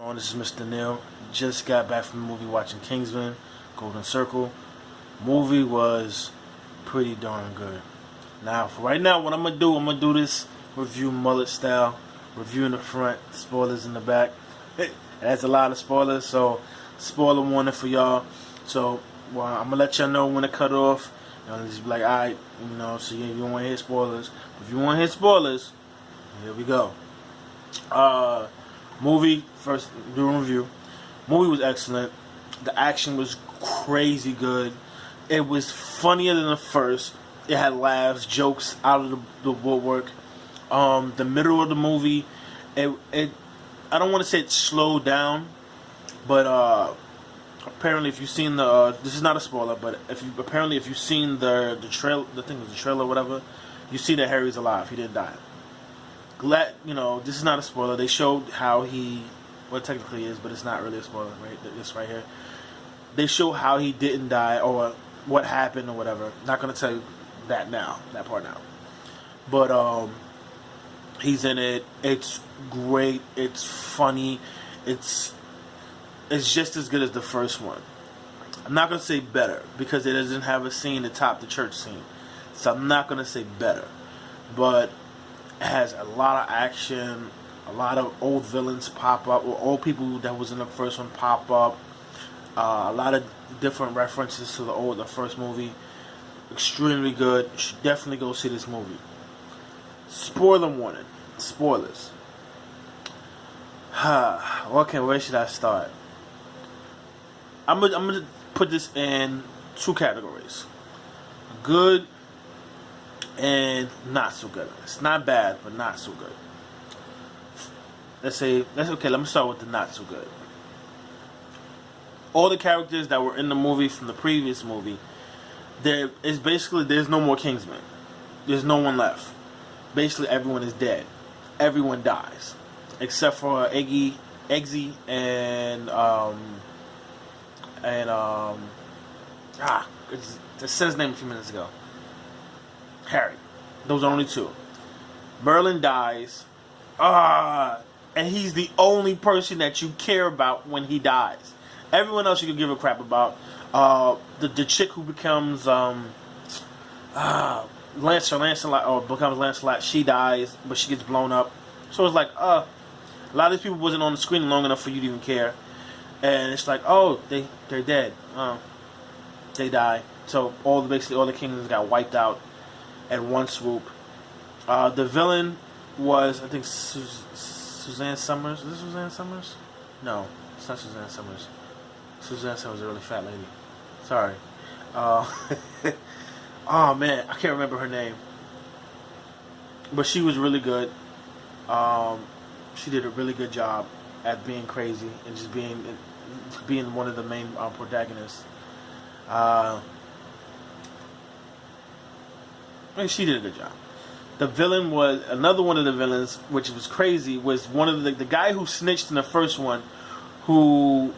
This is Mr. Neil. Just got back from the movie watching Kingsmen, Golden Circle. Movie was pretty darn good. Now, for right now, what I'm gonna do this review mullet style, review in the front, spoilers in the back. It has a lot of spoilers, so spoiler warning for y'all. So, I'm gonna let y'all know when to cut off. Just be like, alright, so you don't want to hear spoilers. If you want to hear spoilers, here we go. Movie, first doing review. Movie was excellent. The action was crazy good. It was funnier than the first. It had laughs, jokes out of the woodwork. The middle of the movie, I don't want to say it slowed down, but apparently, if you've seen the this is not a spoiler, but if you've seen the trailer, whatever, you see that Harry's alive. He didn't die. Glad this is not a spoiler. They showed how it technically is, but it's not really a spoiler, right? This right here. They show how he didn't die or what happened or whatever. Not gonna tell you that part now. But he's in it. It's great. It's funny. It's just as good as the first one. I'm not gonna say better because it doesn't have a scene to top the church scene, so I'm not gonna say better, but it has a lot of action, a lot of old villains pop up, or old people that was in the first one pop up. A lot of different references to the first movie. Extremely good. You should definitely go see this movie. Spoiler warning. Spoilers. Okay, where should I start? I'm gonna put this in two categories: good and not so good. It's not bad, but not so good. Let me start with the not so good. All the characters that were in the movie from the previous movie, there's no more Kingsmen. There's no one left. Basically, everyone is dead. Everyone dies, except for Eggsy and I said his name a few minutes ago. Harry. Those are only two. Merlin dies. And he's the only person that you care about when he dies. Everyone else you can give a crap about. The chick who becomes Lancelot, or becomes Lancelot, she dies, but she gets blown up. So it's like, a lot of these people wasn't on the screen long enough for you to even care. And it's like, they're dead. They die. So basically all the kingdoms got wiped out at one swoop. The villain was, I think, Suzanne Summers. Is this Suzanne Summers? No, it's not Suzanne Summers. Suzanne Summers is a really fat lady. Sorry. Oh man, I can't remember her name. But she was really good. She did a really good job at being crazy and just being one of the main protagonists. She did a good job. The villain was another one of the villains, which was crazy. Was one of the guy who snitched in the first one, who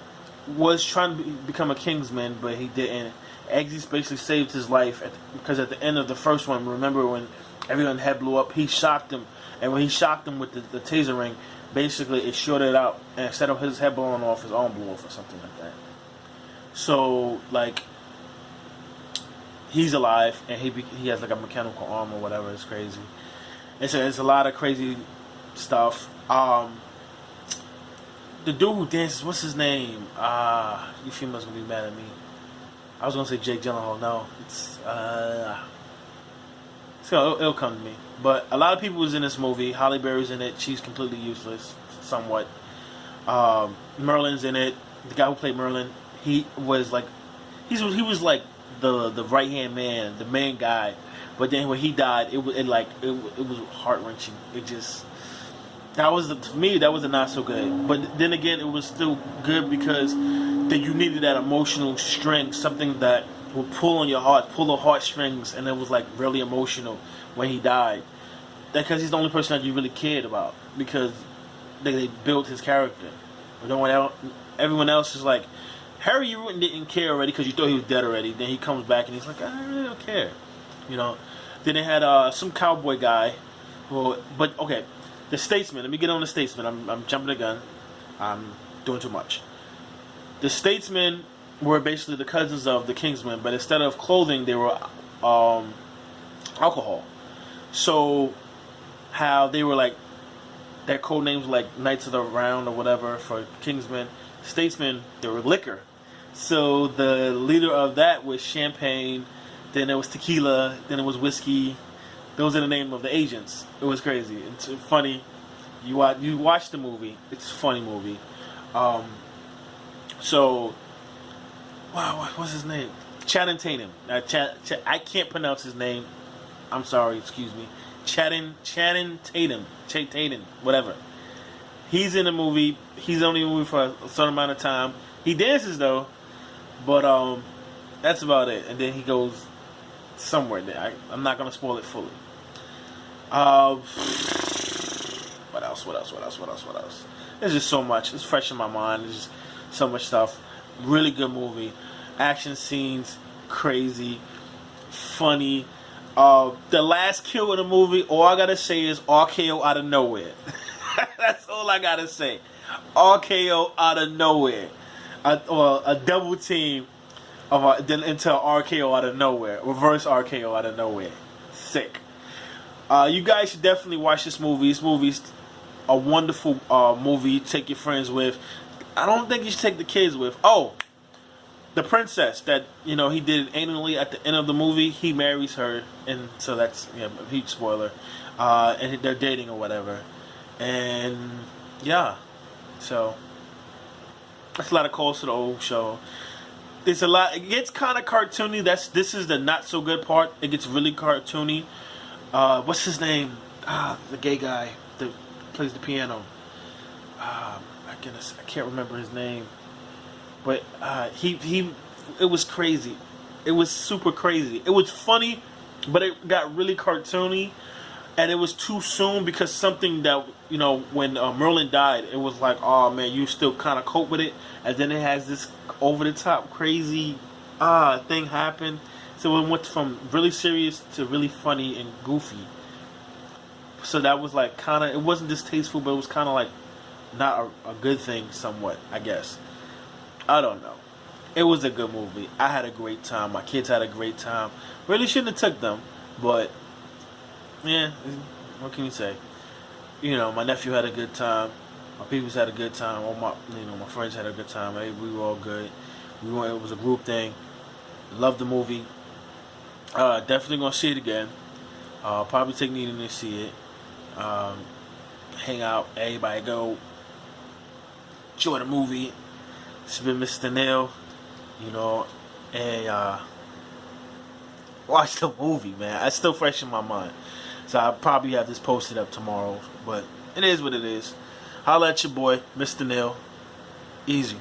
was trying to become a Kingsman, but he didn't. Eggsy basically saved his life because at the end of the first one, remember when everyone's head blew up, he shocked him, and when he shocked him with the taser ring, basically it shorted out, and instead of his head blowing off, his arm blew off or something like that. So he's alive, and he has like a mechanical arm or whatever. It's crazy. It's a lot of crazy stuff. The dude who dances, what's his name? You females gonna be mad at me. I was gonna say Jake Gyllenhaal. No, it's so it'll come to me. But a lot of people was in this movie. Halle Berry's in it. She's completely useless, somewhat. Merlin's in it. The guy who played Merlin, he was like the right hand man, the main guy. But then when he died, it was heart wrenching. To me that was not so good. But then again, it was still good because you needed that emotional strength, something that would pull on your heart, pull the heartstrings, and it was like really emotional when he died. Because he's the only person that you really cared about because they built his character. Everyone else is like, Harry, you didn't care already because you thought he was dead already. Then he comes back and he's like, I really don't care. Then they had some cowboy guy. The Statesman. Let me get on the Statesman. I'm jumping the gun. doing too much. The Statesmen were basically the cousins of the Kingsmen, but instead of clothing, they were alcohol. So how they were like, their code names were like Knights of the Round or whatever for Kingsmen. Statesmen, they were liquor. So the leader of that was champagne, then it was tequila, then it was whiskey. Those are the name of the agents. It was crazy. It's funny. You watch the movie. It's a funny movie. So, wow, what's his name? Channing Tatum. I can't pronounce his name. I'm sorry. Excuse me. Channing Tatum. Tatum. Whatever. He's in the movie. He's only in the movie for a certain amount of time. He dances though, but that's about it. And then he goes somewhere there. I'm not gonna spoil it fully. What else? There's just so much. It's fresh in my mind. There's just so much stuff. Really good movie. Action scenes, crazy, funny. The last kill in the movie, all I gotta say is RKO out of nowhere. That's all I gotta say. RKO out of nowhere. A double team into RKO out of nowhere. Reverse RKO out of nowhere. Sick. You guys should definitely watch this movie. This movie's a wonderful movie to take your friends with. I don't think you should take the kids with. Oh, the princess that he did it anally at the end of the movie. He marries her, and so that's a huge spoiler. And they're dating or whatever, and yeah, so that's a lot of calls to the old show. There's a lot. It gets kind of cartoony. This is the not so good part. It gets really cartoony. What's his name? The gay guy that plays the piano. I can't remember his name. But it was crazy. It was super crazy. It was funny, but it got really cartoony, and it was too soon because something that when Merlin died, it was like, oh man, you still kind of cope with it, and then it has this over the top crazy thing happen. So it went from really serious to really funny and goofy. So that was like kind of, it wasn't distasteful, but it was kind of like not a good thing somewhat, I guess. I don't know. It was a good movie. I had a great time. My kids had a great time. Really shouldn't have took them, but yeah, what can you say? My nephew had a good time. My peoples had a good time. All my friends had a good time. We were all good. It was a group thing. Loved the movie. Definitely gonna see it again. Probably take Nina to see it. Hang out. Everybody go enjoy the movie. It's been Mr. Neil, and watch the movie, man. It's still fresh in my mind. So I'll probably have this posted up tomorrow, but it is what it is. Holla at your boy, Mr. Neil. Easy.